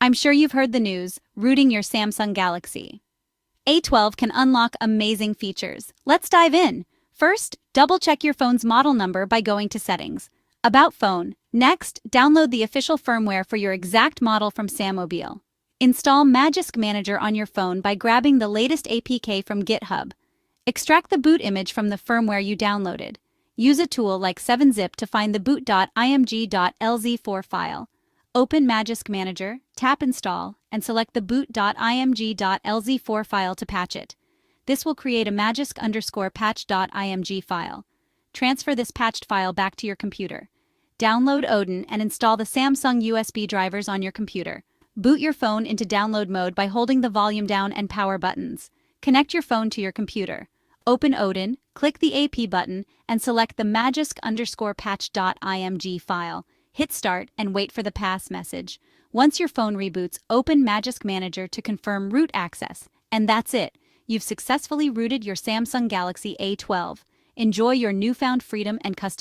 I'm sure you've heard the news, rooting your Samsung Galaxy. A12 can unlock amazing features. Let's dive in. First, double-check your phone's model number by going to Settings. About Phone. Next, download the official firmware for your exact model from Sammobile. Install Magisk Manager on your phone by grabbing the latest APK from GitHub. Extract the boot image from the firmware you downloaded. Use a tool like 7-Zip to find the boot.img.lz4 file. Open Magisk Manager, tap Install, and select the boot.img.lz4 file to patch it. This will create a magisk_patch.img file. Transfer this patched file back to your computer. Download Odin and install the Samsung USB drivers on your computer. Boot your phone into download mode by holding the volume down and power buttons. Connect your phone to your computer. Open Odin, click the AP button, and select the magisk_patch.img file. Hit Start and wait for the pass message. Once your phone reboots, open Magisk Manager to confirm root access. And that's it. You've successfully rooted your Samsung Galaxy A12. Enjoy your newfound freedom and custom